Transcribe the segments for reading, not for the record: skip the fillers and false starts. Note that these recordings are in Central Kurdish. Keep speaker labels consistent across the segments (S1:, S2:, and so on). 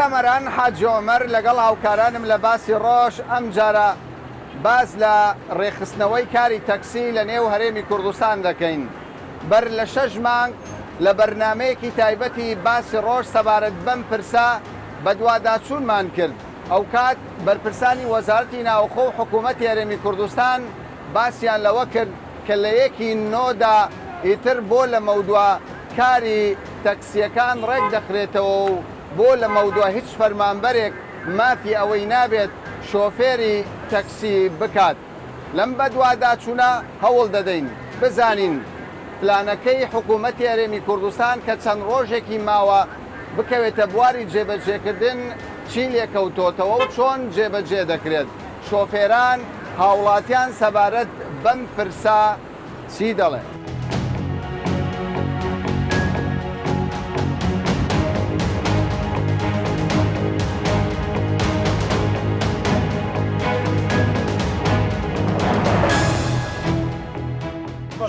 S1: کامەران حاجی عومەر لەگەڵ هاوکارانم لە باسی ڕۆژ ئەم جارە باز لە ڕێخستنەوەی کاری تەکسی لە نێو هەرێمی کوردستان دەکەین. بەر لە 6 مانگ لە بەرنمەیەکی تایبەتی باسی ڕۆژ سەبارەت بەم پرسە بە دوواداچوونمان کرد. ئەو کات بەرپرسانی وەزارەتی ناوخۆ و حکوومەتی هەرێمی کوردستان باسییان لەوە کرد کە لە 1 نۆدا ئیتر بۆ لە مەودووە کاری تەکسیەکان ڕێک دەخرێتەوە و بۆ لە مەودووە هیچ فەرمانبەرێک مافی ئەوەی نابێت شۆفێری تەکسی بکات. لەم بە دوواداچوونە هەوڵ دەدەین بزانین پلانەکەی حکوومەتی هەرێمی کوردستان کە چەند ڕۆژێکی ماوە بکەوێتە بواری جێبەجێکردن چی لێکەوتۆتەوە و چۆن جێبەجێ دەکرێت. شۆفێران هاوڵاتیان سەبارەت بەم پرسە چی دەڵێن؟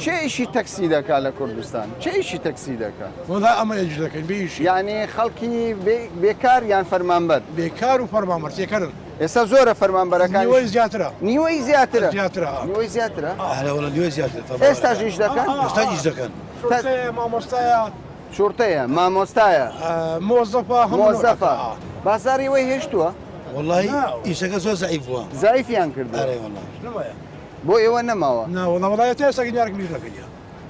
S1: چه ئیشی تەکسی دەکا لە کوردستان؟ چه ئیشی تەکسی دەکا؟
S2: وڵا ئەمە ئەجر دەکەین بێئیشی.
S1: یعنی خەڵکی بێکار یان فەرمانبەر؟
S2: بێکار و فەرمانبەر تێکەرن.
S1: ئێستا زۆرە فەرمانبەرەکان
S2: نیوەی زیاترە.
S1: نیوەی زیاترە؟
S2: زیاترە.
S1: نیوەی زیاترە؟
S2: وڵا نیوەی زیاترە.
S1: ئێستاش ئیش دەکەن؟
S2: ئێستا ئیش دەکەن. شورتەیە، مامۆستایە.
S1: شورتەیە، مامۆستایە.
S2: مۆزەفە،
S1: مۆزەفە. بازاڕی وەی هێشتووە؟
S2: وڵی ئیشەکە زۆر زەعیف بووە.
S1: زایفیان کردووە؟
S2: ئەرێ وڵا.
S1: بۆ ئێوە نەماوە؟
S2: نا وڵا وڵایەتە ئێستا گەنجارێک میش نەکردیە.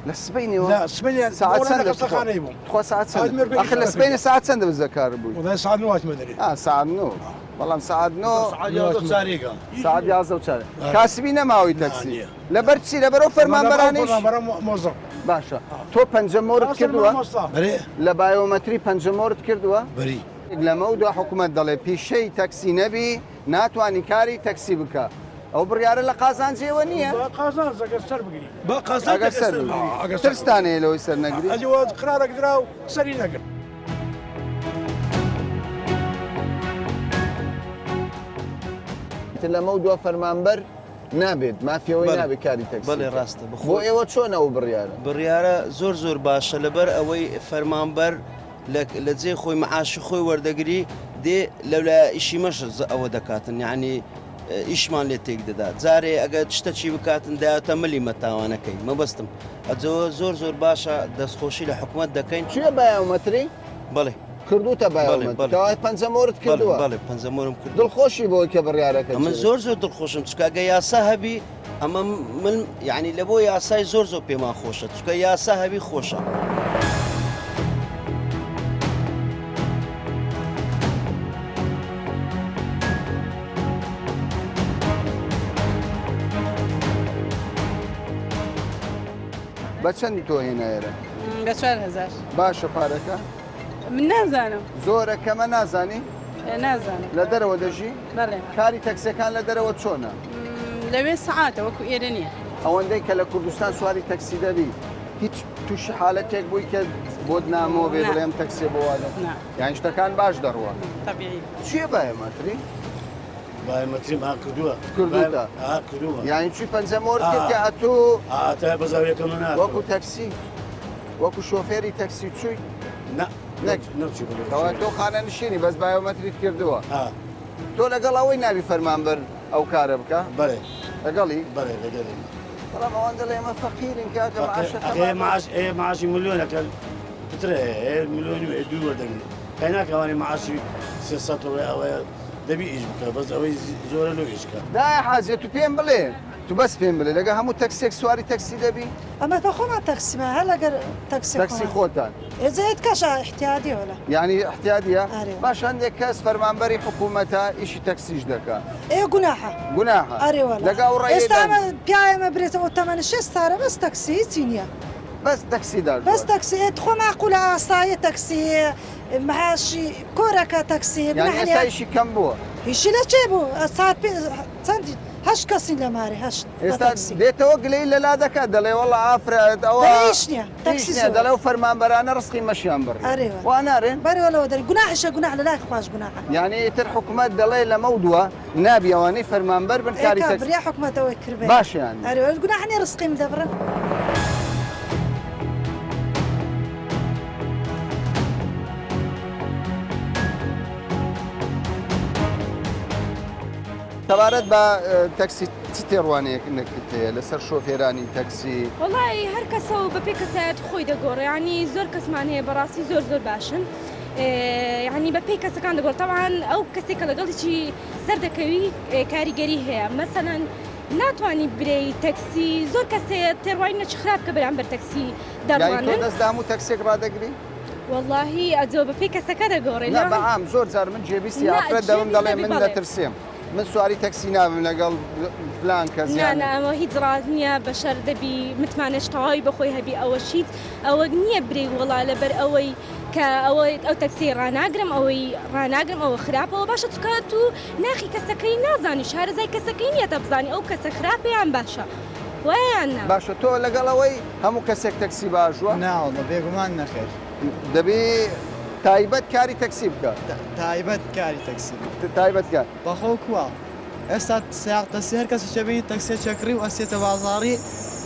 S1: لە سبەینەوە؟
S2: لا سبەینە
S1: ساعت چەندە
S2: قسەخانەی بووم.
S1: تخوا ساعت چەندە؟ ئەخ لە سبەینە ساعت چەندە بزەکار بووی؟
S2: وڵای ساعت 9 هاتمە دەرێ.
S1: ساعت 9 بەڵام ساعت 9 ساعت 11 کاسبی نەماوەی تەکسی لەبەر چی لەبەرەوە فەرمانبەرانیش
S2: مۆزەف.
S1: باشە تۆ پەنجەمۆرت کردووە
S2: بەرێ
S1: لە بایۆمەتری پەنجەمۆرت کردووە
S2: بەری
S1: لەمە و دو حکوومەت دەڵێ پیشەی تەکسی نەبی ناتوانانی کاری تەکسی بکە ئەو بڕیارە لە قازانجیەوە نییە
S2: قازان ئەگەر سەر بگری با
S1: ئەگەر سەر ترستانەیە لەوەی سەر نەگری
S2: ئەجەوە قرارێک درا و سەری نەگرت.
S1: لەمە و دووە فەرمانبەر نابێت مافیەوەی نابێت کاری تەکسی
S3: بەڵێ ڕاستە
S1: بۆ ئێوە چۆنە ئەو بڕیارە
S3: بڕیارە زۆر باشە لەبەر ئەوەی فەرمانبەر لە جێ خۆی مەعاشی خۆی وەردەگری دێ لەولای ئیشی مەش ئەوە دەکاتن یعنی ئیشمان لێ تێک دەدات جارێ ئەگەر شتە چی بکاتن دایاتە مەلی مەتاوانەکەی مەبەستم ئەجەوە زۆر باشە دەستخۆشی لە حکوومەت دەکەین
S1: کوێ بایۆمەتری؟
S3: بەڵێ
S1: کردوتە بایۆمەتری پەنجەمۆرت کردووە؟
S3: بەڵێ پەنجەمۆرم کرد
S1: دڵخۆشی بۆی کە بڕیارەکە
S3: ئەمە زۆر دڵخۆشم چکاگە یاسا هەبی ئەمە من یعنی لە بۆ یاسای زۆر پێمان خۆشە چکە یاسا هەبی خۆشە.
S1: بە چەندی تۆ هێنایەرە؟
S4: بە 4000
S1: باشە پارەکە؟
S4: من نازانم
S1: زۆرە کەمە نازانی؟
S4: نازانم
S1: لە دەرەوە دەژی؟
S4: بەڵێ
S1: کاری تەکسیەکان لە دەرەوە چۆنە؟
S4: لەوێ سەعاتە وەکو ئێرە نییە
S1: ئەوەندەی کە لە کوردستان سواری تەکسی دەبی هیچ تووشی حالەتێک بووی کە بۆت نامەوە بێ بڵێم تەکسێ بۆوادە یان شتەکان باش دەڕوە
S4: طبیعی
S1: چییە بایەمەتری؟
S2: بایەمەتریم ها کردووە
S1: کردوتە
S2: کردووە
S1: یانی چی پەنجەمۆرت کرد کە ئەتوو
S2: تا بەزاویەکە من
S1: وەکو تەکسی وەکو شۆفێری تەکسی چووی؟ نەچووەوە تۆ خانە نشینی بەس بایۆمەتریت کردووە تۆ لەگەڵ ئەوەی ناوی فەرمانبەر ئەو کارە بکە؟
S2: بەڵێ
S1: لەگەڵی؟
S2: بەڵێ لەگەڵی
S1: بەڵام ئەوەندە لە ئێمە فەقیرین کاکە
S2: معاشی ملیۆنەکە پترە ملیۆنی دوو وەردەگرن کای ناکەوانی معاشی 300 ئەوەیە دەبی ئیش بکە بەس ئەوەی زۆرە لۆ ئیشکە
S1: دای حاجێت تو پێم بڵێ تو بەس پێم بڵێ لەگە هەموو تەکسێک سواری تەکسی دەبی؟
S5: ئەمە بە خۆمان تەکسیمە هەر لەگەر
S1: تەکسی خۆتان
S5: ئێزێت کەشە احتیادی وەلا
S1: یعنی احتیادیە؟ باش هەندێک کەس فەرمانبەری حکوومەتە ئیشی تەکسیش دەکات
S5: گوناحە
S1: گوناحە
S5: لەگە ئێستا پیامە برێتەوە تەمەنە 6 سارە بەس تەکسی هیچی نییە
S1: بەس تەکسیدار
S5: بەس تەکسی خۆ ماقولە ئاسایە تەکسی مەعاشی کۆرەکە تەکسی
S1: ئێستایشی کەم بووە
S5: هیچی لە چێ بوو ساعت چەندی 8 کەسی لە ماری
S1: ئێستا دێتەوە گلەی لەلا دەکات دەڵێ وەڵە ئافرەت ئەوە
S5: نییە
S1: دەڵێ و فەرمانبەرانە ڕسقی مەشیان بڕ وا نارێن
S5: بەرەوەلەوە دەری گوناحشە گوناح لە لای خۆش گوناح
S1: یعنی ئیتر حکوومەت دەڵێ لەمە دووە نابی ئەوانەی فەرمانبەر بن کاری
S5: بریا حکوومەتەوەی کرد
S1: باشیان
S5: گوناحنی ڕسقیم دەبڕن
S1: سەبارەت بە تەکسی چ تێڕوانەیەکت هەیە لەسەر شۆفێرانی تەکسی؟
S6: وڵی هەر کەسەوە بە پێ کەسایەت خۆی دەگۆڕێ ینی زۆر کەسمان هەیە بەڕاستی زۆر باشن ینی بە پێی کەسەکان دەگۆڕ تەوان ئەو کەسێکە لەگەڵیی سەر دەکەوی کاریگەری هەیە مەسەەن ناتوانانی برەی تەکسی زۆر کەسەیە تێڕوای نەچ خراپ کە بەرام بەر تەکسی دەڕوانن
S1: دەستدام و تەکسێک ڕدەگری؟
S6: واللهی ئەجۆ بە پێی کەسەکە دەگۆڕێ
S1: بەعام زۆر جار من جێبیستی ئافرەت دەوم دەڵێ من دەترسێم من سواری تەکسی نابم لەگەڵ فلان کەس
S6: ئەمە هیچ ڕاز نییە بەشەر دەبی متمانەش تەواوی بەخۆی هەبی ئەوە شیت ئەوە نییە برێ وڵا لەبەر ئەوەی کە ئەو تەکسی ڕناگرم ئەوەی ڕناگرم ئەوە خراپەوە باشە چکات و ناخی کەسەکەی نازانی شارەزای کەسەکەی نییە بزانانی ئەو کەسە خراپیان باشە وایان
S1: باشە تۆ لەگەڵەوەی هەموو کەسێک تەکسی باشوە
S7: ناوە بێگومان نەخێر
S1: دەبێ تایبەت کاری تەکسی بکە
S7: تایبەت کاری تەکسی
S1: تایبەت کار
S7: بەخۆ کووە ئێستا ساق تەسی هەر کەس شەبینی تەکسێ چەکری و ئەسێتە بازاڕی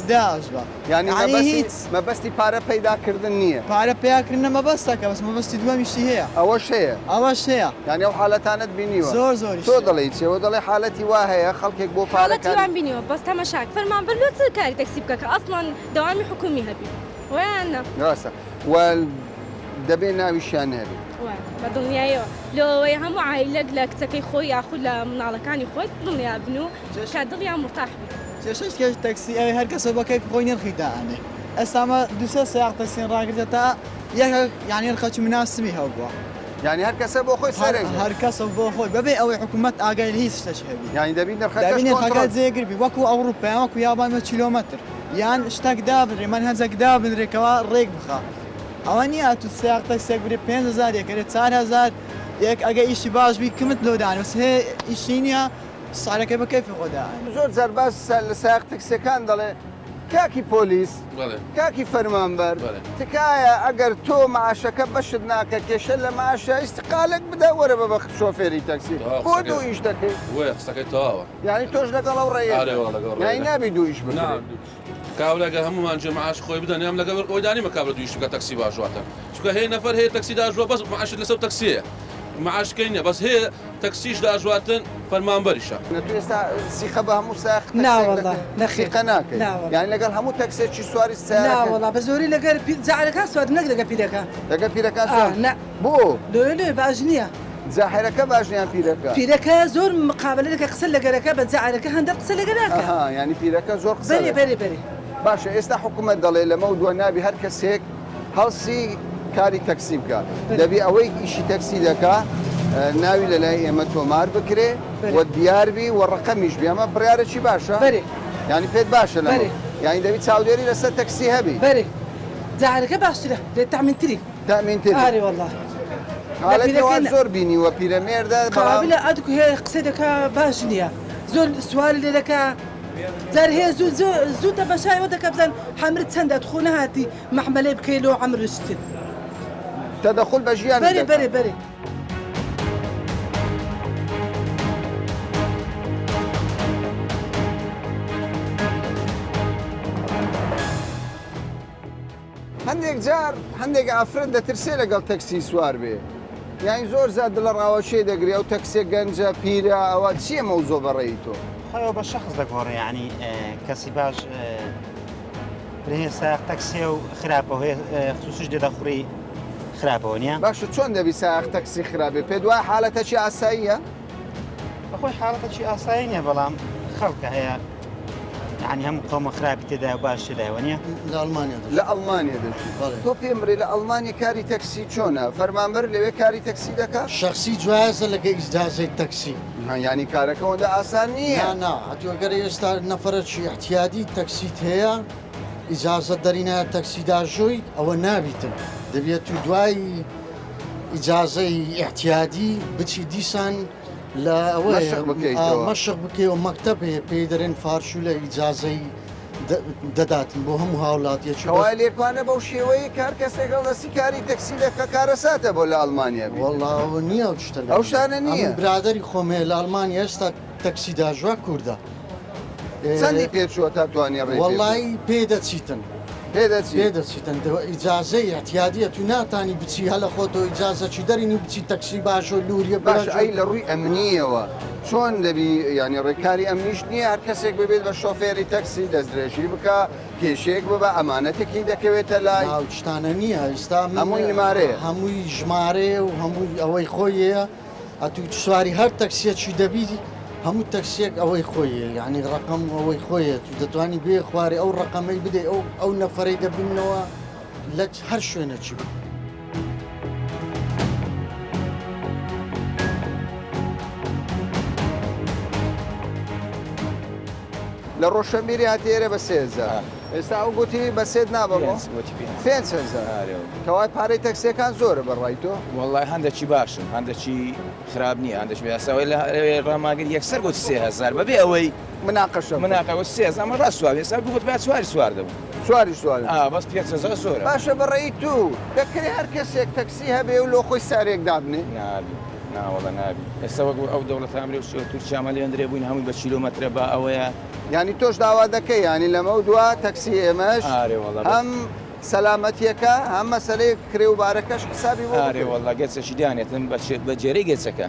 S7: داش بە
S1: ینی
S7: هیچ
S1: مەبەستی پارە پەیداکردن نییە
S7: پارە پیاکردنە مەبەستەکە بەس مەبەستی دووەمیشتی هەیە
S1: ئەوەش هەیە
S7: ئەوەش هەیە
S1: یانی ئەو حالەتانت بینیوە
S7: زۆری
S1: تۆ دەڵێ چێوە دەڵێ حالەتی وا هەیە خەڵکێک بۆ پارەکان
S6: حاڵەتیوان بینیوە بەس تەمەشاک فەرمان بەر لۆ چ کاری تەکسی بکە کە ئەسڵان دەوامی حکومی هەبی وایانە
S1: ڕاستە دەبێ ناویشیان هەبێت
S6: بە دڵنیایەوە لەوەی هەموو عیلەک لە کچەکەی خۆی یاخود لە مناڵەکانی خۆی دڵنیا بن و کە دڵیان مرتاح بێت
S7: کێشەش کێش تەکسی ئەوێ هەر کەسە بەکەی خۆی نرخی داانێ ئەسامە دوسە سیاق تەکسین ڕاگرێتە تا یەکە یانی خەچ مناسبی هەبووە
S1: یعنی هەر کەسە بۆ خۆی سەرێک
S7: هەر کەسە بۆ خۆی بەبێ ئەوەی حکوومەت ئاگای هیچ شتەش هەبی
S1: یانی دەبی
S7: دەبینێت
S1: نرخەکە
S7: خەکە جێگربی وەکو ئەوروپا وەکو یابانمە کیلۆمەتر یان شتێک دابنرێ من هەنجێک دابنرێکەوە ڕێک بخە ئەوە نییە تو سیاق تەکسێک برێ 5,000 یەکەرێت 4,000 یەک ئەگە ئیشی باش بی کمت لۆدان وس هەیە ئیشی نییە سارەکەی بە کەفی خۆدان
S1: زۆر جەرباز لە سایق تەکسیەکان دەڵێ کاکی پۆلیس کاکی فەرمانبەر تکایە ئەگەر تۆ معاشەکە بەشت ناکە کێشە لە معاشە ئیستقالێک بدە وەرە بە شۆفێری تەکسی بۆ دوو ئیش دەکەی
S8: وێ قسەکەی تەواوە
S1: یعنی تۆش لەگەڵ ئەو ڕێیە یعنی نابی دوو ئیش بکەی
S8: کاولەگە هەمومان جێ معاش خۆی بدەن یام لەگەڵ ئۆیدانی مەکابە دویش بکە تەکسی باشواتە چکە هەیە نەفەر هەیە تەکسی داژوە بەس معاشت لەسەر تەکسیە معاشکەی نیە بەس هەیە تەکسیش داژواتن فەرمانبەریشە
S1: تو ئێستا سیخە بە هەموو ساق
S9: ناوەڵا نەخێر
S1: سیخە ناکەی یعنی لەگەڵ هەموو تەکسێکی سواری سیارەکە
S9: ناوەڵا بە زۆری لەگەر جارەکە سواد نەک لەگە پیرەکە
S1: لەگە پیرەکان سوار
S9: نه
S1: بۆ
S9: لێ باش نییە
S1: جاحێرەکە باشیان پیرەکە
S9: پیرەکە زۆر مقابلە دەکە قسە لەگەرەکە بە جارەکە هەندە قسە لەگەراکە
S1: ینی پیرەکە زۆر قسە
S9: بەری بەری بەری
S1: باشە ئێستا حکوومەت دەڵێ لەمە و دووە نابی هەر کەسێک هەڵسی کاری تەکسی بکە دەبی ئەوەی ئیشی تەکسی دەکا ناوی لە لای ئێمە تۆمار بکرێ وە دیاربی وە ڕقەمیش بێ ئەمە بڕیارێکی باشە
S9: بەری
S1: ینی پێت باشە لە یانی دەبی چاودێری لەسەر تەکسی هەبی
S9: بەری جارەکە باشترە لێ تامینتری
S1: تامینتر
S9: ئاری وەڵا
S1: حاڵەتەوە زۆر بینی وە پیرەمێردە
S9: قابلە ئەدکو هەیە قسە دەکا باش نییە زۆر سواری لێ دەکا زار هەیە زوو تە بەشایەوە دەکە بزان حەمرت چەندە خۆ نەهاتی مەحمەلەی بکەیلەوە عەمرشتن
S1: تەدەخل بە ژیان
S9: بەری بەری بەری
S1: هەندێک جار هەندێک ئافرەت دەترسێ لەگەڵ تەکسی سوار بێ یانی زۆر زیاد لە ڕاوەشەی دەگری ئەو تەکسێ گەنجە پیرە ئەوە چییە مەوزۆ بەڕێی تۆ
S10: خۆ بە شخص دەگۆڕێ ینی کەسی باش ساق تەکسێ و خراپە هەیە خصوصیش دەدەخوڕی خراپەوە نییە
S1: باشە چۆن دەبی ساق تەکسی خراپێ پێ دوای حالەتەکی ئاساییە
S10: بەخۆی حاڵەتەکی ئاسایی نییە بەڵام خەڵکە هەیە ینی هەموو قەومە خراپی تێدا باش تێدایەوە نییە
S1: لە ئەڵمانیا دەژی تۆ پێم بڕێ لە ئەڵمانیا کاری تەکسی چۆنە فەرمانبەر لەوێ کاری تەکسی دەکات
S11: شخصی جوازە لەگە ئیجازەی تەکسی
S1: ینی کارەکەەوەدا ئاسان نییە
S11: هەتوەگەر ئێستا نەفرەکی احتیادی تەکسیت هەیە ئیجازە دەرینە تەکسیداژۆی ئەوە نابیتن دەبێت و دوای ئیجازەی احتیادی بچی دیسان لە مەشق بکەوە مەکتەب پێی دەرێن فارشو لە ئیجازەی دەداتن بۆ هەموو هاوڵاتیەوای
S1: لێکوانە بەو شێوەیە کار کەسێکەڵ دەستی کاری تەکسی دەکە کارەساتە بۆ لە ئەڵمانیا
S11: وەڵاوە نییە شتە
S1: ئەو شانە نییە
S11: برادری خۆمێ لە ئەڵمانیا ئێستا تەکسی داژوا کووردە
S1: چەندی پێچووە تا توانانی ڕێ
S11: وەڵی پێدەچیتن پێدەچیتن ئیجازەی احتیادیە تو ناتانی بچی هەلە خۆتۆ ئیجازەکی دەرینی بچی تەکسی باشۆ لوریە
S1: باش ئەی لە ڕووی ئەمنیەوە چۆن دەبی ینی ڕێکاری ئەمنیش نییە هەر کەسێک ببێت بە شۆفێری تەکسی دەستدرێژی بکە کێشەیەک ببە ئەمانەتێکی دەکەوێتە لای
S11: شتانە نییە ئێستا
S1: هەمووی ژمارەیە
S11: هەمووی ژمارێ و هەمووی ئەوەی خۆیە ئەتو سواری هەر تەکسیەکی دەبی هەموو تەکسیەک ئەوەی خۆیە یعنی ڕقم ئەوەی خۆیە تو دەتوانانی بێ خوارێ ئەو ڕقەمەی بدەی ئەو نەفرەی دەبینەوە لە هەر شوێنەچی بێت.
S1: لە ڕۆشنبیری هاتیێرە بە 3000 ئێستا ئەو گوتی بە سێت نابەوە 500 کەوای پارەی تەکسیەکان زۆرە بەڕای تۆ
S12: وڵای هەندێکی باشن هەندێکی خراپ نییە هەندێک بێساوی لە ڕاماگر یەکسەر گوت 3000 بەبێ ئەوەی مناقەوە 3000 ئەمە ڕاست سوار ێستا گوت با سواری سوار دەبوو
S1: سواری سوار
S12: بەس 500 زۆرە
S1: باشە بەڕێی تو دەکرێت هەر کەسێک تەکسی هەبێ و لۆ خۆی سارێک دابنێ
S12: نابی ناوەڵە نابی ئێستا وەک ئەو دەوڵەت ئەمریکا و تورکیا لێندرێ بووین هەمووی بە کیلۆمەترە بە ئەوەیە
S1: ینی تۆش داوا دەکەی ینی لەمە دووە تەکسی ئێمەش هەم سەلامەتیەکە هەم مەسەلەی کرێوبارەکەش حسابی
S12: وڵا گەچەشی دانێتن بە جێرەی گەچەکە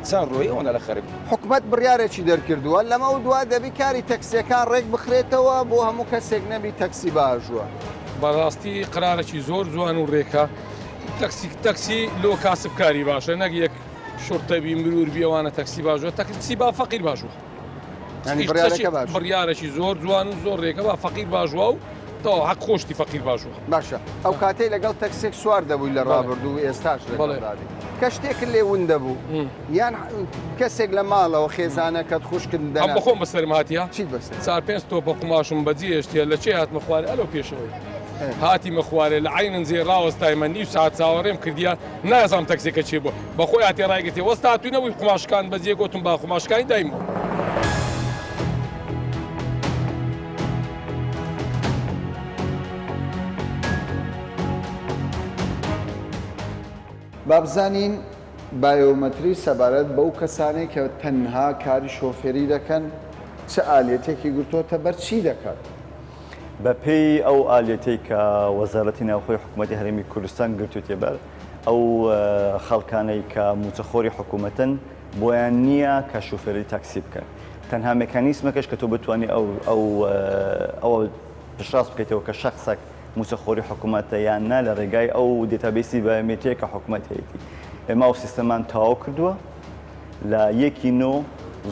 S12: چەند ڕۆی ئەوەنە لە خەرب
S1: حکومت بڕیارێکی دەرکردووە لەمە دووە دەبی کاری تەکسیەکان ڕێک بخرێتەوە بۆ هەموو کەسێک نەبی تەکسی باشووە
S13: بەڕاستی قرارێکی زۆر جوان و ڕێکە تەکسی لۆ کاسبکاری باشە نەک یەک شورتەبی مرور بیەوانە تەکسی باشوە تەکسی با فەقیر باشوە بڕیارێکی زۆر جوان و زۆر ڕێکە با فەقیر باشوە و تا حەق خۆشتی فەقیر باشوە
S1: باشە ئەو کاتەی لەگەڵ تەکسێک سوار دەبووی لە ڕابردوو ئێستاش لەگەڵدادی کە شتێک لێون دەبوو یان کەسێک لە ماڵەوە خێزانەکەت خوشکن
S13: ئەم بەخۆم بەسەرم هاتیە
S1: چیت بەسەر
S13: 4-5 تۆپە قماشم بەجێشتە لە چێ هاتمە خوارێ ئەلۆ پێشەوەی هاتی مەخوارێ لە عینن زێ ڕاوەستایمە نیو ساعت چاوەڕێم کردیان نازانم تەکسێکە چێ بوو بەخۆی هاتی ڕایگەتی وەستا توینەوەی قماشکان بەجێ گوتم با قماشکانی دایمەوە
S1: بابزانین بایۆمەتری سەبارەت بەو کەسانێک کە تەنها کاری شۆفێری دەکەن چه ئالێتێکی گرتوۆتە بەر چی دەکات؟
S14: بەپێی ئەو ئالێتەی کە وەزارەتی ناوخۆی حکوومەتی هەرێمی کوردستان گرتووتێ بەر ئەو خەڵکانەی کە موچەخۆری حکوومەتن بۆیان نییە کە شوفێری تاکسی بکەن تەنها مێکانیسمەکەش کە تۆ بتوانانی ئەو پشتڕاست بکەیتەوە کە شخصێک موچەخۆری حکوومەتە یان نا لە ڕێگای ئەو دێتابیسی بایۆمێتریە کە حکوومەت هەیەی ئێمە ئەو سیستەمان تەواو کردووە لە 1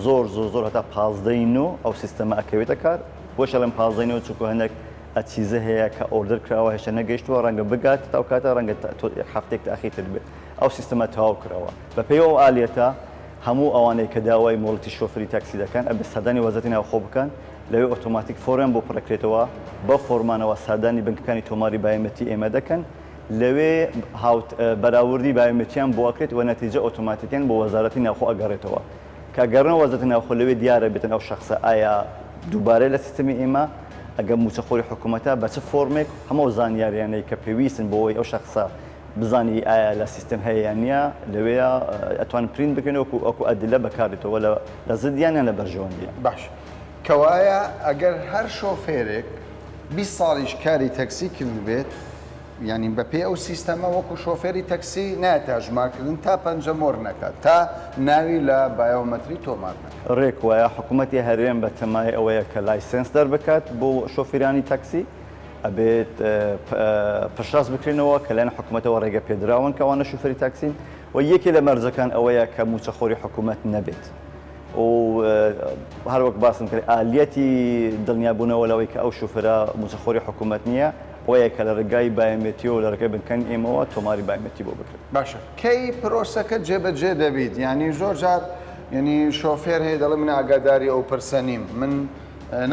S14: زۆر هەتا 15 ئەو سیستەمە ئەکەوێتە کار بۆشە لەم 15 چووکو هەندێک ئەچیزە هەیە کە ئۆردر کراوە هێشتا نەگەیشتووە ڕەنگە بگات تا کاتە ڕەنگە هەفتێک تاخیرتر بێت ئەو سیستەمە تەواو کراوە بەپێی ئەو ئالێتە هەموو ئەوانەی کە داوای مۆڵەتی شۆفری تاکسی دەکەن ئەبێ سەردانی وەزارەتی ناوخۆ بکەن لەوێ ئۆتۆماتیک فۆریان بۆ پڕەکرێتەوە بە فۆرمانەوە سەردانی بنکەکانی تۆماری بایۆمەتری ئێمە دەکەن لەوێ بەراوردی بایۆمەتریان بۆ ئەکرێت و نەتیجە ئۆتۆماتیکیان بۆ وەزارەتی ناوخۆ ئەگەڕێتەوە کە گەڕنەوە وەزارەتی ناوخۆ لەوێ دیارە بێتن ئەو شخصە ئایا دووبارەی لە سیستەمی ئێمە ئەگەر موچەخۆری حکوومەتە بە چ فۆرمێک هەموو زانیاریانەی کە پێویستن بۆەوەی ئەو شخصە بزانی ئایا لە سیستم هەیە نییە لەوەیە ئەتوان پرین بکەنەوە ئەکو ئەدلە بەکارێتەوە لە زدیانیان لە بەرژەوەندیان
S1: باش کەوایە ئەگەر هەر شۆفێرێک 20 ساڵیش کاری تەکسی کرد بێت ینی بەپێ ئەو سیستەمە وەکو شۆفێری تەکسی نایەتە ژمارکردن تا پەنجەمۆر نەکات تا ناوی لە بایۆمەتری تۆمار نەکات
S14: ڕێک وایە حکوومەتی هەرێم بە تەمای ئەوەیە کە لایسنس دەربکات بۆ شۆفێرانی تەکسی ئەبێت پشتڕاست بکرێنەوە کە لەن حکوومەتەوە ڕێگە پێدراون کەوانە شوفێری تاکسین و یەکێ لە مەرجەکان ئەوەیە کە موچەخۆری حکوومەت نەبێت و هەروەک باسم کرد ئالیەتی دڵنیابوونەوە لەوەی کە ئەو شوفرە موچەخۆری حکوومەت نییە ئەوەیە کە لە ڕێگای بایۆمێتری و لە ڕێگای بنکەن ئێمەوە تۆماری بایۆمێتری بۆ بکرێت
S1: باشە کەی پرۆسەکە جێبەجێ دەبیت ینی زۆر جار ینی شۆفێر هەیە دەڵێ من ئاگاداری ئەو پرسە نیم من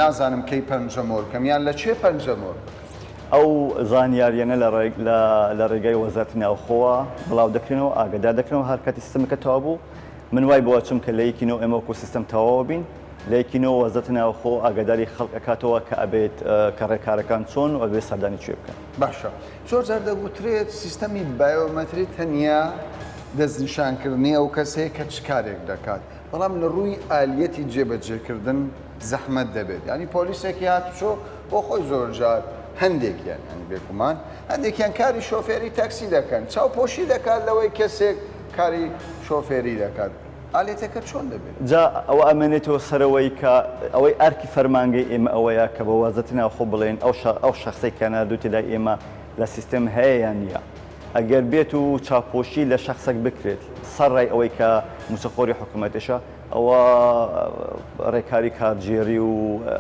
S1: نازانم کەی پەنجەمۆر بکەم یان لە چێ پەنجەمۆر
S14: ئەو زانیاریانە لە ڕێگای وەزارەتی ناوخۆوە بڵاو دەکرێنەوە ئاگادار دەکرێنەوە هەر کاتی سیستەمەکە تەواو بوو من وای بۆ چم کە لە یەکینەوە ئێمە وەکو سیستەم تەواوە بین لە یەکینەوە وەزارەتی ناوخۆ ئاگاداری خەڵک ئەکاتەوە کە ئەبێت کە ڕێکارەکان چۆن و ئەبێت سەردانی کوێ بکەن
S1: باشە زۆر جار دەگوترێت سیستەمی بایۆمەتری تەنیا دەستنیشانکردنی ئەو کەسەیە کە چ کارێک دەکات بەڵام لە ڕووی ئالیەتی جێبەجێکردن زەحمەت دەبێت ینی پۆلیسێکی هاتوچۆ بۆ خۆی زۆر جار هەندێکیان ینی بێگومان هەندێکیان کاری شۆفێری تاکسی دەکەن چاوپۆشی دەکات لەوەی کەسێک کاری شۆفێری دەکات ئالێتەکە چۆن دەبێت؟
S14: جا ئەوە ئەمێنێتەوە سەرەوەی کە ئەوەی ئەرکی فەرمانگەی ئێمە ئەوەیە کە بە وازەتی ناوخۆ بڵێن ئەو شخصی کە نردوو تێدا ئێمە لە سیستم هەیە یان نییە. ئەگەر بێت و چاپۆشی لە شخصێک بکرێت سەرڕای ئەوەی کە موسەخۆری حکوومەتێشە ئەوە ڕێکاری کاتژێری و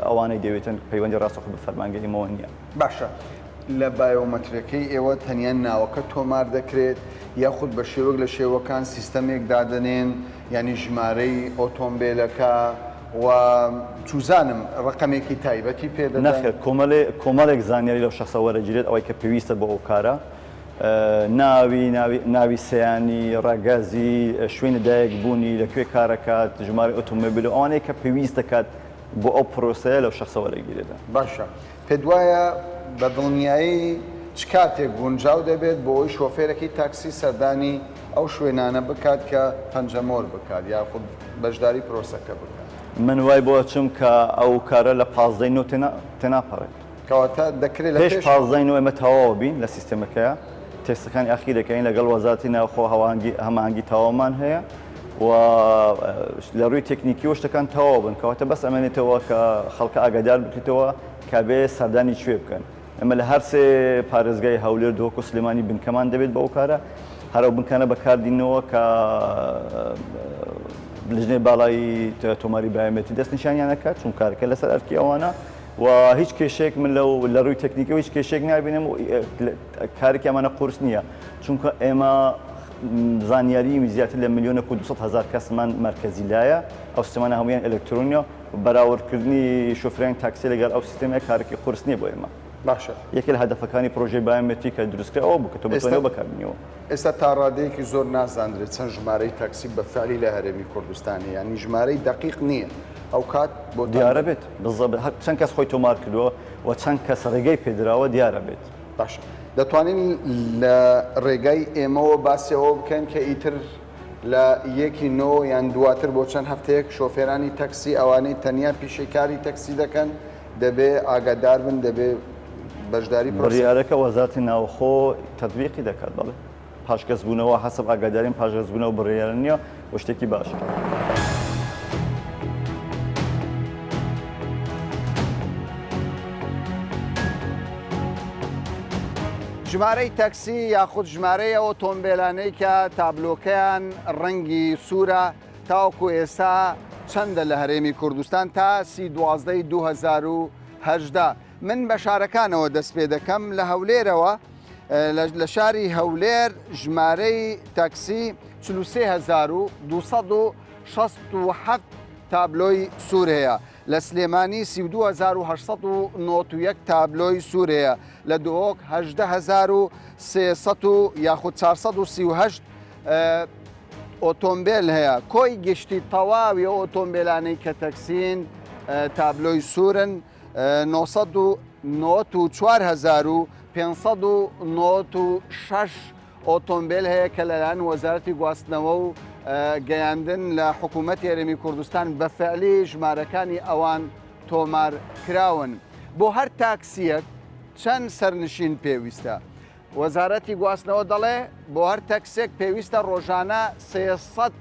S14: ئەوانەی دەوێتن پەیوەندی ڕاستەخۆ بە فەرمانگەی ئێمەوە نییە.
S1: باشە لە بایۆمەترەکەی ئێوە تەنیان ناوەکە تۆمار دەکرێت یاخود بە شێوەک لە شێوەکان سیستەمێک دادنێن ینی ژمارەی ئۆتۆمبیلەکە و چوزانم ڕقمێکی تایبەتی پێدەدەن؟
S14: نەخێر کۆمەڵێک زانیاری لەو شخصە وەرەگیرێت ئەوەی کە پێویستە بۆ ئەو کارە ناوی سەیانی ڕاگازی شوێنە دایک بوونی لەکوێ کارەکات ژمارە ئۆتۆمۆبیل و ئەوانەیە کە پێویست دەکات بۆ ئەو پرۆسەیە لەو شخصە وەرەگیرێتە.
S1: باشە پێ وایە بە دڵنیایی چ کاتێک گونجاو دەبێت بۆ ئەوی شۆفێرەکەی تاکسی سەردانی ئەو شوێنانە بکات کە پەنجەمۆر بکات یاخود بەشداری پرۆسەکە بکات؟
S14: من وای بۆ چم کە ئەو کارە لە 15 تێناپەڕێت
S1: کەواتە دەکرێت لە
S14: پێش 15 ئێمە تەواو بین لە سیستەمەکەیە تێستەکانی ئاخیرەکەین لەگەڵ وەزارەتی ناوخۆ هەمانگی تەواومان هەیە و لە ڕووی تەکنیکی و شتەکان تەواو بن کەواتە بەس ئەمێنێتەوە کە خەڵکە ئاگادار بکرێتەوە کە بێ سەردانی کوێ بکەن. ئەمە لە هەر سێ پارێزگای هەولێر دۆکۆ سلێمانی بنکەمان دەبێت بەو کارە هەرو بنکانە بەکاردینەوە کە لژنەی باڵایی تۆماری بایۆمێتری دەستنیشانیانەکە چون کارەکە لەسەر ئەرکی ئەوانە و هیچ کێشێک من لە ڕووی تەکنیکی و هیچ کێشێک نابینم و کارێکی ئەمانە قورس نییە چونکە ئێمە زانیاری زیاتر لە 1,200,000 کەسمان مرکزی لایە ئەو سیستەمانە هەمویان ئەلکترۆنیە بەراوردکردنی شۆفرەیان تاکسی لەگەڵ ئەو سیستەمەیە کارێکی قورس نییە بۆ ئێمە.
S1: باشە
S14: یەکێ لە هەدەفەکانی پرۆژەی بایۆمێتریک کە دروستکرا ئەوە بوو کە تۆ بتوانێت بەکاربینیەوە.
S1: ئێستا تا ڕادەیەکی زۆر نازانرێت چەند ژمارەی تاکسی بەفعلی لە هەرێمی کوردستانی یانی ژمارەی دقیق نییە ئەو کات بۆ
S14: دیارە بێت چەند کەس خۆی تۆمار کردووە و چەند کەس ڕێگەی پێدراوە دیارە بێت.
S1: باشە دەتوانین لە ڕێگای ئێمەوە باسیەوە بکەن کە ئیتر لە یەکی نۆ یان دواتر بۆ چەند هەفتەیەک شۆفێرانی تەکسی ئەوانەی تەنیا پیشەکاری تەکسی دەکەن دەبێ ئاگادار بن دەبێ بەشداری
S14: بڕیارەکە وەزارەتی ناوخۆ تەطبیقی دەکات بەڵێ پاشگەزبوونەوە حەسب ئاگادارین پاشگەزبوونەوە بڕیارە نییە بۆ شتێکی باشە.
S1: ژمارەی تەکسی یاخود ژمارەی ئۆتۆمبیلانەی کە تابلۆکەیان ڕەنگی سوورە تاوەکو ئێستا چەندە لە هەرێمی کوردستان تا 12/2018 من بە شارەکانەوە دەست پێ دەکەم لە هەولێرەوە لە شاری هەولێر ژمارەی تاکسی 43,267 تابلۆی سوور هەیە لە سلێمانی 32,891 تابلۆی سوور هەیە لە دۆک 18,300 یاخود 438 ئۆتۆمبیل هەیە کۆی گشتی تەواوی ئۆتۆمبیلانەی کە تەکسین تابلۆی سوورن 994,596 ئۆتۆمبیل هەیە کە لەلایەن وەزارەتی گواستنەوە و گەیاندن لە حکوومەتی هەرێمی کوردستان بەفعلی ژمارەکانی ئەوان تۆمار کراون. بۆ هەر تاکسیەک چەند سەرنشین پێویستە؟ وەزارەتی گواستنەوە دەڵێ بۆ هەر تەکسێک پێویستە ڕۆژانە 300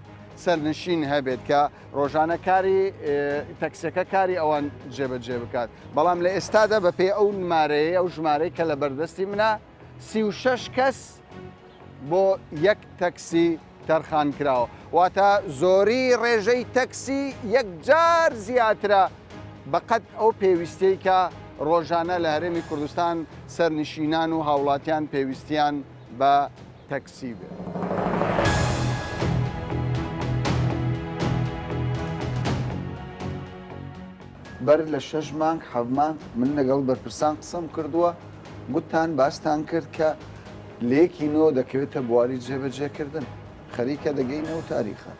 S1: سەرنشین هەبێت کە ڕۆژانە کاری تەکسەکە کاری ئەوان جێبەجێ بکات. بەڵام لە ئێستادا بە پێی ئەو نمارەیە ئەو ژمارەی کە لە بەردەستی منە 36 کەس بۆ یەک تەکسی تەرخان کراوە واتە زۆری ڕێژەی تەکسی یەکجار زیاترە بەقەت ئەو پێویستەی کە ڕۆژانە لە هەرێمی کوردستان سەرنشینان و هاوڵاتیان پێویستیان بە تەکسی بێت. بەر لە 6 مانگ 7 مانگ من لەگەڵ بەرپرسان قسەم کردووە گوتان باستان کرد کە لێکی نۆ دەکەوێتە بواری جێبەجێکردن خەریکە دەگەینەوە تاریخە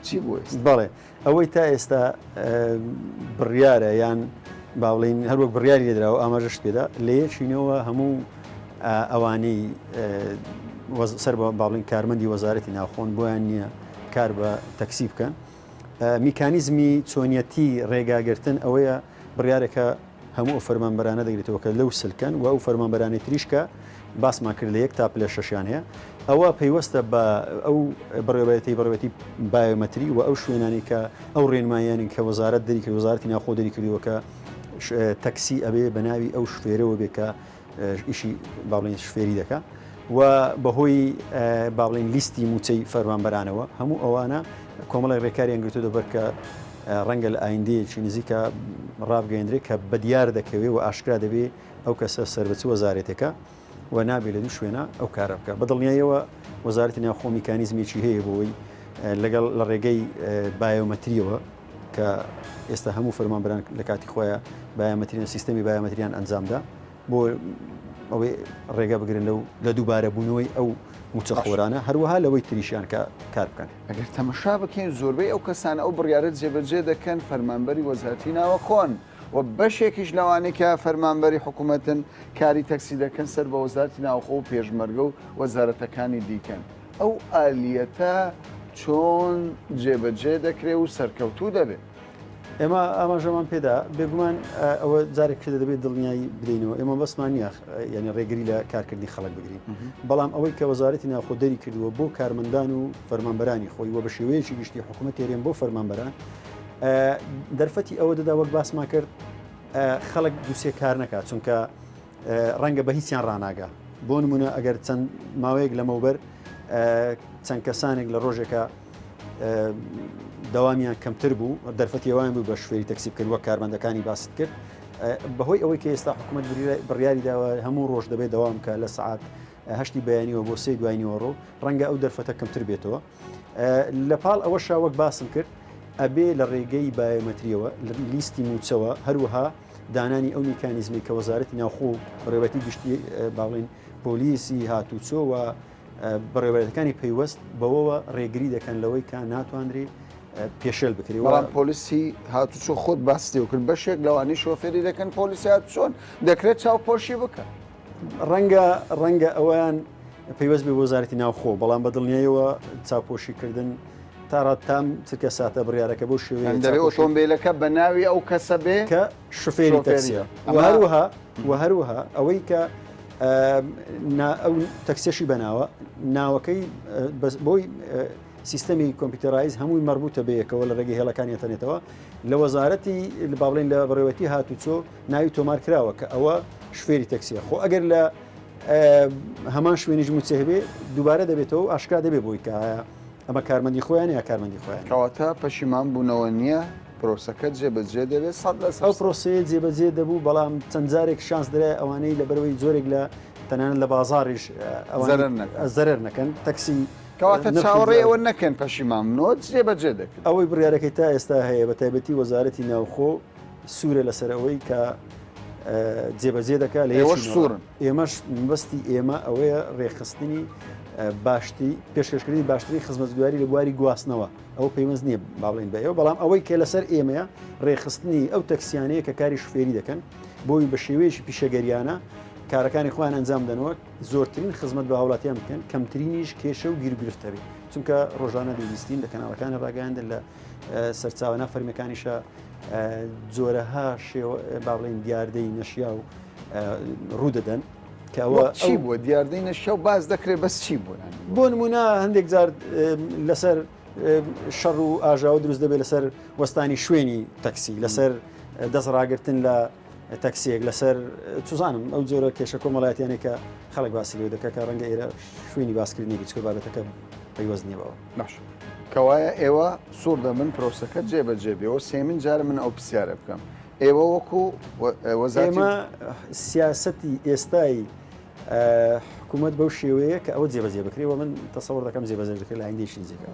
S1: چی بوو ئێستا؟
S15: بەڵێ ئەوەی تا ئێستا بڕیارە یان باڵین هەروەک بڕیاری لێدراوە ئاماژەش پێدا لە یەکینەوە هەموو ئەوانەی سەر بە باڵین کارمەندی وەزارەتی ناوخۆن بۆیان نییە کار بە تەکسی بکەن میکانیزمی چۆنیەتی ڕێگاگرتن ئەوەیە بڕیارێکە هەموو فەرمانبەرانە دەگرێتەوە کە لەو سلکەن و ئەو فەرمانبەرانی تریشکە باسمان کرد لە یەک تا پلە شەشیان هەیە ئەوە پەیوەستە بە ئەو بەڕێوەتی بایۆمەتری و ئەو شوێنانی کە ئەو ڕێنماییانی کە وەزارەت دەری کرد وەزارەتی ناوخۆ دەری کردیوە کە تەکسی ئەبێ بە ناوی ئەو شوێرەوە بێ کە ئیشی باڵێن شفێری دەکات و بەهۆی باڵێن لیستی موچەی فەرمانبەرانەوە هەموو ئەوانە کۆمەڵی ڕێکاریان گرتو دەبەر کە ڕەنگە لە ئایندەیەکی نزیکە ڕابگەیەندرێت کە بەدیار دەکەوێت و ئاشکرا دەبێت ئەو کەسە سەربەچی وەزارەتێکە و نابێت لە دوو شوێنە ئەو کارە بکە بەدڵنیایەوە وەزارەتی ناوخۆ میکانیزمێکی هەیە بۆی لەگەڵ لە ڕێگەی بایۆمەتریەوە کە ئێستا هەموو فەرمانبەران لە کاتی خۆیان بایۆمەتریان سیستەمی بایۆمەتریان ئەنجامدا بۆ ئەوەی ڕێگە بگرن لە دووبارە بوونەوەی ئەو موچەخۆرانە هەروەها لەوەی تریشیان کار بکەن
S1: ئەگەر تەمەشا بکەین زۆربەی ئەو کەسانە ئەو بڕیارەت جێبەجێ دەکەن فەرمانبەری وەزارەتی ناوە خۆن و بەشێکیش لەوانەیە کە فەرمانبەری حکوومەتن کاری تەکسی دەکەن سەر بە وەزارەتی ناوخۆ و پێشمەرگە و وەزارەتەکانی دیکەن ئەو ئالیەتە چۆن جێبەجێ دەکرێت و سەرکەوتوو دەبێت
S15: ئێمە ئاماژەمان پێدا بێگومان ئەوە جارێک کرد دەبێت دڵنیایی بدەینەوە ئێمە بەسمان نیە یعنی ڕێگری لە کارکردنی خەڵک بگرین بەڵام ئەوەی کە وەزارەتی ناوخۆ دەری کردووە بۆ کارمەندان و فەرمانبەرانی خۆی وە بە شێوەیەکی گشتی حکوومەت تێرێن بۆ فەرمانبەران دەرفەتی ئەوە دەدا وەک باسمان کرد خەڵک دووسێ کار نەکات چونکە ڕەنگە بە هیچیان ڕناگا بۆ نمونە ئەگەر چەند ماوەیەک لەمەوبەر چەند کەسانێک لە ڕۆژێکە داوامیان کەمتر بوو دەرفەتی ئەوان بوو بە شوێری تەکسی بکرد وە کارمەندەکانی باست کرد بەهۆی ئەوەی کە ئێستا حکوومەت بڕیاری داوە هەموو ڕۆژ دەبێت دەوام کە لە سعات هەشتی بەیانیەوە بۆ سێ دواییەوە ڕەنگە ئەو دەرفەتە کەمتر بێتەوە لە پاڵ ئەوە شاوەک باسم کرد ئەبێ لە ڕێگەی بایۆمەتریەوە لیستی موچەوە هەروەها دانانی ئەو میکانیزمی کە وەزارەتی ناوخۆ بڕێوەتی گشتی باڵێن پۆلیسی هاتوچۆ و بڕێوەتەکانی پەیوەست بەوەوە ڕێگری دەکەن لەوەی کە ناتوانرێ پێشێل بکرێت
S1: بەڵام پۆلیسی هاتوچۆ خۆت باستی و کرد بەشێک لەوانی شۆفێری دەکەن پۆلیسی هاتوچۆن دەکرێت چاوپۆشی بکە
S15: ڕەنگە ئەویان پەیوەست بێ وەزارەتی ناوخۆ بەڵام بەدڵنیایەوە چاوپۆشیکردن تاڕاتام چکە ساتە بڕیارەکە بۆ شوێ
S1: دەبێت ئۆتۆمبیلەکە بە ناوی ئەو کەسە بێ
S15: کە شوفێری تەکسیە هەروەها ئەوەی کە ئەو تەکسێشی بەناوە ناوەکەی بۆی سیستەمی کۆمپیوتەرایز هەمووی مربوطە بەیەکەوە لە ڕێگەی هێڵەکانی ئینتەرنێتەوە لە وەزارەتی باڵێن لە بڕێوەتی هاتوچۆ ناوی تۆمار کراوە کە ئەوە شوێری تەکسیە خۆ ئەگەر لە هەمان شوێنیش موچە هەبێ دووبارە دەبێتەوە ئاشکرا دەبێ بۆی کە ئەمە کارمەندی خۆیان یا کارمەندی خۆیان
S1: کەواتە پەشیمان بوونەوە نییە پرۆسەکە جێبەجێ دەبێت
S15: ئەو پرۆسەیە جێبەجێ دەبوو بەڵام چەند جارێک شانس درای ئەوانەی لە بەرەوەی زۆرێک لە تەنانەت لە بازاڕیش زەرەر نەکەن تەکسی
S1: کەواتە چاوەڕێ ئەوە نەکەن پەشیمان نۆت جێبەجێ دەکەن
S15: ئەوەی بڕیارەکەی تا ئێستا هەیە بە تایبەتی وەزارەتی ناوخۆ سوورە لەسەر ئەوەی کە جێبەجێ دەکات لە
S1: سوورن
S15: ئێمەش مەبەستی ئێمە ئەوەیە ڕێخستنی باشتی پێشکەشکردنی باشتری خزمەتگوزاری لە بواری گواستنەوە ئەو پەیوەست نییە باڵێن بەیەوە بەڵام ئەوەی کە لەسەر ئێمەیە ڕێخستنی ئەو تەکسیانەیە کە کاری شوفێری دەکەن بۆی بە شێوەیەشی پیشەگەریانە کارەکانی خۆیان ئەنجام دەنەوە زۆرترین خزمەت بە هاوڵاتیان بکەن کەمترینیش کێشە و گیرگرفتە بێت چونکە ڕۆژانە دەویستین لە کەناڵەکانی ڕاگەیاندە لە سەرچاوە فەرمیەکانیشە جۆرەها باڵێن دیاردەی نەشیا و ڕوو دەدەن کە ئەوە
S1: چی بووە دیاردەی نەشیا و باز دەکرێت بەس چی بوو
S15: بۆ نمونە هەندێک جار لەسەر شەڕ و ئاژاوە دروست دەبێت لەسەر وەستانی شوێنی تەکسی لەسەر دەست ڕاگرتن لە تەکسیەک لەسەر چزانم ئەو جۆرە کێشە کۆمەڵایەتیانێک کە خەڵک باسی لێ دەکە کە ڕەنگە ئێرە شوێنی باسکردنی بچکە بابەتەکە پەیوەست نییە بەوە
S1: باش کەوایە ئێوە سوور دەبن پرۆسەکە جێبەجێبێەوە سێمین جارە من ئەو پرسیارە بکەم ئێوە وەکو
S15: ئێمە سیاسەتی ئێستای حکوومەت بەو شێوەیە کە ئەوە جێبەجێ بکرێەوە من تەسەوەڕ دەکەم جێبەجێ دەکرێت لە هەندێکی نزیکە.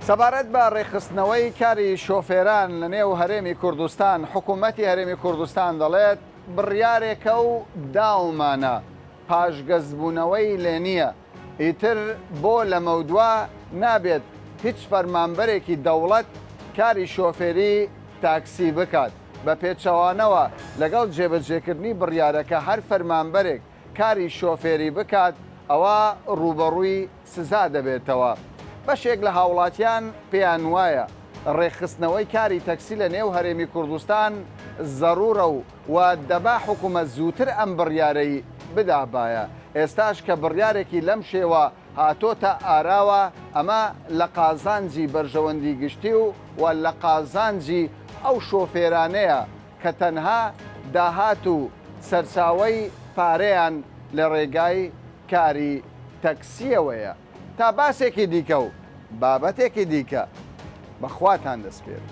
S1: سەبارەت بە ڕێخستنەوەی کاری شۆفێران لە نێو هەرێمی کوردستان حکوومەتی هەرێمی کوردستان دەڵێت بڕیارێکە و داومانە پاشگەزبوونەوەی لێ نییە ئیتر بۆ لە مەودووە نابێت هیچ فەرمانبەرێکی دەوڵەت کاری شۆفێری تاکسی بکات بە پێچەوانەوە لەگەڵ جێبەجێکردنی بڕیارەکە هەر فەرمانبەرێک کاری شۆفێری بکات ئەوە ڕوبەڕووی سزا دەبێتەوە. بەشێک لە هاوڵاتیان پێیان وایە ڕێخستنەوەی کاری تەکسی لە نێو هەرێمی کوردستان زەڕورە و دەبا حکوومەت زووتر ئەم بڕیارەی بدابایە. ئێستاش کە بڕیارێکی لەم شێوە هاتۆتە ئاراوە ئەمە لە قازانجی بەرژەوەندی گشتی و لە قازانجی ئەو شۆفێرانەیە کە تەنها داهات و سەرچاوەی پارەیان لە ڕێگای کاری تەکسیەوەیە. تا باسێکی دیکە و بابەتێکی دیکە بەخواتان دەست پێێت.